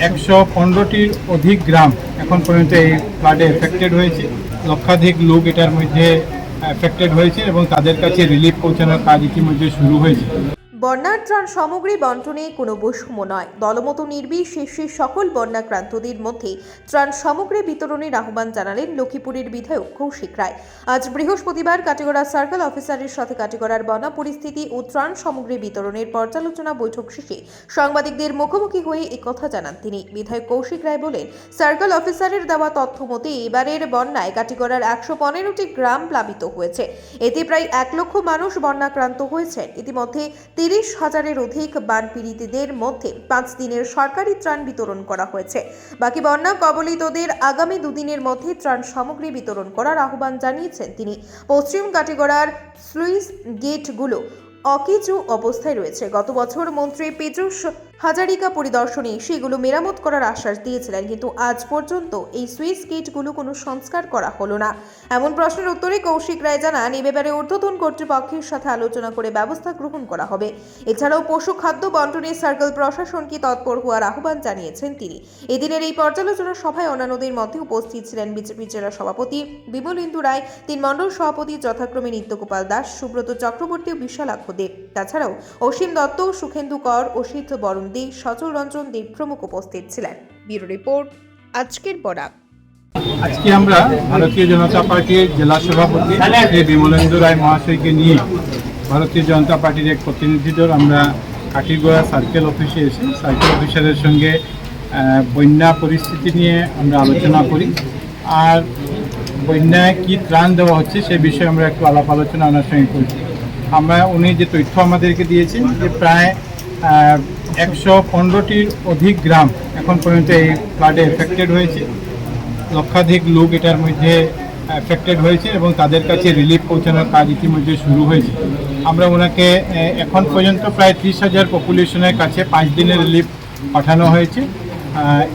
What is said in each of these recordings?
115টির অধিক গ্রাম এখন পর্যন্ত এই ফ্লাডে এফেক্টেড হয়েছে। লক্ষাধিক লোক এটার মধ্যে এফেক্টেড হয়েছে এবং তাদের কাছে রিলিফ পৌঁছানোর কাজ ইতিমধ্যে শুরু হয়েছে। বন্যার ত্রাণ সামগ্রী বন্টনে কোনো বৈষম্য নয়, দলমত নির্বিশেষে সকল বন্যাক্রান্তদের মধ্যে ত্রাণ সামগ্রী বিতরণের আহ্বান জানালেন লক্ষ্মীপুরের বিধায়ক কৌশিক রায়। আজ বৃহস্পতিবার কাটিগড়া সার্কেল অফিসারের সাথে কাটিগড়ার বন্যা পরিস্থিতি ও ত্রাণ সামগ্রী বিতরণের পর্যালোচনা বৈঠক শেষে সাংবাদিকদের মুখোমুখি হয়ে একথা জানান তিনি। বিধায়ক কৌশিক রায় বলেন, সার্কেল অফিসারের দেওয়া তথ্য মতে এবারের বন্যায় কাটিগড়ার 115টি গ্রাম প্লাবিত হয়েছে। এতে প্রায় 1 লক্ষ মানুষ বন্যাক্রান্ত হয়েছেন। ইতিমধ্যে 30,000-এর অধিক বানপীড়িতদের মধ্যে 5 দিনের সরকারি ত্রাণ বিতরণ করা হয়েছে। বাকি বন্যা কবলিতদের আগামী 2 দিনের মধ্যে ত্রাণ সামগ্রী বিতরণ করার আহ্বান জানিয়েছেন তিনি। পশ্চিম কাটিগড়ার স্লুইস গেটগুলো অকেজো অবস্থায় রয়েছে। গত বছর মন্ত্রী পেট্রোস হাজারিকা পরিদর্শনে সেগুলো মেরামত করার আশ্বাস দিয়েছিলেন, কিন্তু আজ পর্যন্ত এই সুইচ গেটগুলো কোনো সংস্কার করা হলো না। এমন প্রশ্নের উত্তরে কৌশিক রায় জানান, এ ব্যাপারে ঊর্ধ্বতন কর্তৃপক্ষের সাথে আলোচনা করে ব্যবস্থা গ্রহণ করা হবে। এছাড়াও পশু খাদ্য বন্টনে সার্কেল প্রশাসনকে তৎপর হওয়ার আহ্বান জানিয়েছেন তিনি। এদিনের এই পর্যালোচনা সভায় অন্যান্যদের মধ্যে উপস্থিত ছিলেন বিজেপি জেলা সভাপতি বিমলেন্দু রায়, 3 মণ্ডল সভাপতি যথাক্রমে নিত্যগোপাল দাস, সুব্রত চক্রবর্তী ও বিশালাক্ষ দেব। তাছাড়াও অসীম দত্ত, সুখেন্দু কর, অসিত বরণ দে, সচল রঞ্জন দেব প্রমুখ উপস্থিত ছিলেন। ব্যুরো রিপোর্ট, আজকের বরাক। আজকে আমরা ভারতীয় জনতা পার্টির জেলা সভাপতি শ্রী বিমলেন্দু রায় মহাশয়কে নিয়ে ভারতীয় জনতা পার্টির এক প্রতিনিধি দল আমরা কাটিগড়া সার্কেল অফিসে এসে সার্কেল অফিসারের সঙ্গে বন্যা পরিস্থিতি নিয়ে আমরা আলোচনা করি। আর বন্যায় কী ত্রাণ দেওয়া হচ্ছে সে বিষয়ে আমরা একটু আলাপ আলোচনা ওনার সঙ্গে করছি। উনি যে তথ্য আমাদেরকে দিয়েছেন যে প্রায় 115টির অধিক গ্রাম এখন পর্যন্ত এই ফ্লাডে এফেক্টেড হয়েছে। লক্ষাধিক লোক এটার মধ্যে এফেক্টেড হয়েছে এবং তাদের কাছে রিলিফ পৌঁছানোর কাজ ইতিমধ্যে শুরু হয়েছে। আমরা ওনাকে এখন পর্যন্ত প্রায় 30,000 পপুলেশনের কাছে 5 দিনের রিলিফ পাঠানো হয়েছে,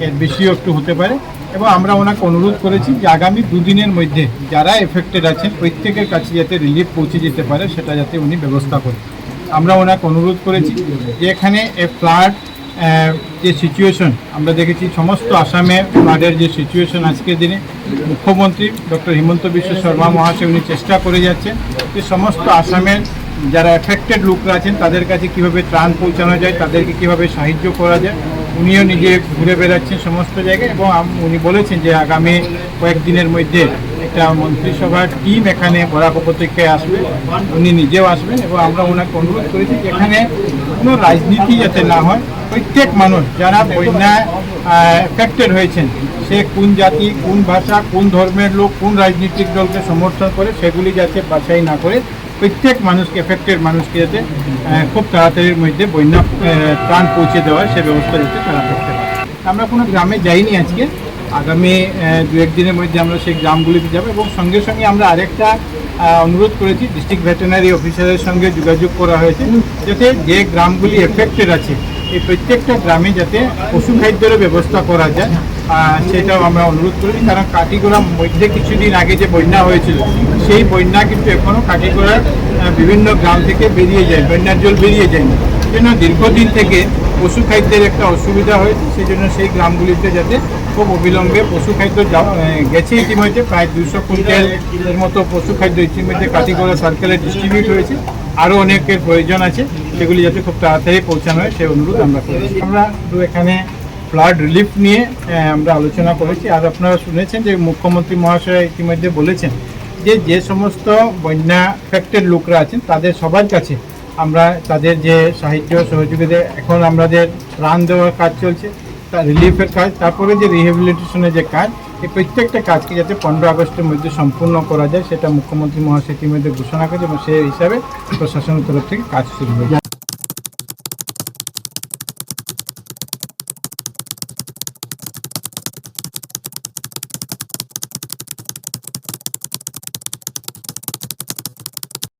এর বেশিও একটু হতে পারে। এবং আমরা ওনাকে অনুরোধ করেছি যে আগামী 2 দিনের মধ্যে যারা এফেক্টেড আছেন প্রত্যেকের কাছে যাতে রিলিফ পৌঁছে যেতে পারে সেটা যাতে উনি ব্যবস্থা করেন। আমরা ওনাকে অনুরোধ করেছি যে এখানে ফ্লাড যে সিচুয়েশন আমরা দেখেছি, সমস্ত আসামে ফ্লাডের যে সিচুয়েশন আজকের দিনে মুখ্যমন্ত্রী ডক্টর হিমন্ত বিশ্ব শর্মা মহাশয় উনি চেষ্টা করে যাচ্ছেন যে সমস্ত আসামের যারা এফেক্টেড লোকরা আছেন তাদের কাছে কীভাবে ত্রাণ পৌঁছানো যায়, তাদেরকে কীভাবে সাহায্য করা যায়। উনিও নিজে ঘুরে বেড়াচ্ছেন সমস্ত জায়গায় এবং উনি বলেছেন যে আগামী কয়েকদিনের মধ্যে একটা মন্ত্রিসভার টিম এখানে বরাক উপত্যকায় আসবে, উনি নিজেও আসবেন। এবং আমরা ওনাকে অনুরোধ করেছি যে এখানে কোনো রাজনীতি যাতে না হয়, প্রত্যেক মানুষ যারা বন্যায় এফেক্টেড হয়েছেন সে কোন জাতি, কোন ভাষা, কোন ধর্মের লোক, কোন রাজনৈতিক দলকে সমর্থন করে সেগুলি যাতে বাছাই না করে প্রত্যেক মানুষকে, এফেক্টেড মানুষকে যাতে খুব তাড়াতাড়ির মধ্যে বন্যা ত্রাণ পৌঁছে দেওয়ার সে ব্যবস্থা যাতে তারা করতে পারে। আমরা কোনো গ্রামে যাইনি আজকে, আগামী 2-1 দিনের মধ্যে আমরা সেই গ্রামগুলিতে যাব। এবং সঙ্গে সঙ্গে আমরা আরেকটা অনুরোধ করেছি, ডিস্ট্রিক্ট ভেটেরিনারি অফিসারের সঙ্গে যোগাযোগ করা হয়েছে যাতে যে গ্রামগুলি এফেক্টেড আছে এই প্রত্যেকটা গ্রামে যাতে পশু খাদ্যেরও ব্যবস্থা করা যায় সেটাও আমরা অনুরোধ করেছি। কারণ কাটিগড়ার মধ্যে কিছুদিন আগে যে বন্যা হয়েছিল সেই বন্যা কিন্তু এখনও কাটিগড়ার বিভিন্ন গ্রাম থেকে বেরিয়ে যায়, বন্যার জল বেরিয়ে যায়নি। সেজন্য দীর্ঘদিন থেকে পশু খাদ্যের একটা অসুবিধা হয়েছে, সেই জন্য সেই গ্রামগুলিতে যাতে খুব অবিলম্বে পশু খাদ্য গেছে। ইতিমধ্যে প্রায় 200 কুইন্টালের মতো পশু খাদ্য ইতিমধ্যে কাটিগড়া সার্কেলে ডিস্ট্রিবিউট হয়েছে। আরও অনেকের প্রয়োজন আছে, সেগুলি যাতে খুব তাড়াতাড়ি পৌঁছানো হয় সেই অনুরোধ আমরা করেছি। আমরা শুধু এখানে ফ্লাড রিলিফ নিয়ে আমরা আলোচনা করেছি। আর আপনারা শুনেছেন যে মুখ্যমন্ত্রী মহাশয় ইতিমধ্যে বলেছেন যে সমস্ত বন্যা এফেক্টেড লোকরা আছেন তাদের সবার কাছে আমরা তাদের যে সাহায্য সহযোগিতা, এখন আমাদের ত্রাণ দেওয়ার কাজ চলছে, তার রিলিফের কাজ, তারপরে যে রিহ্যাবিলিটেশনের যে কাজ, এই প্রত্যেকটা কাজকে যাতে 15 আগস্টের মধ্যে সম্পূর্ণ করা যায় সেটা মুখ্যমন্ত্রী মহাশয় ইতিমধ্যে ঘোষণা করেছে এবং সেই হিসাবে প্রশাসনের তরফ থেকে কাজ শুরু হয়ে যায়।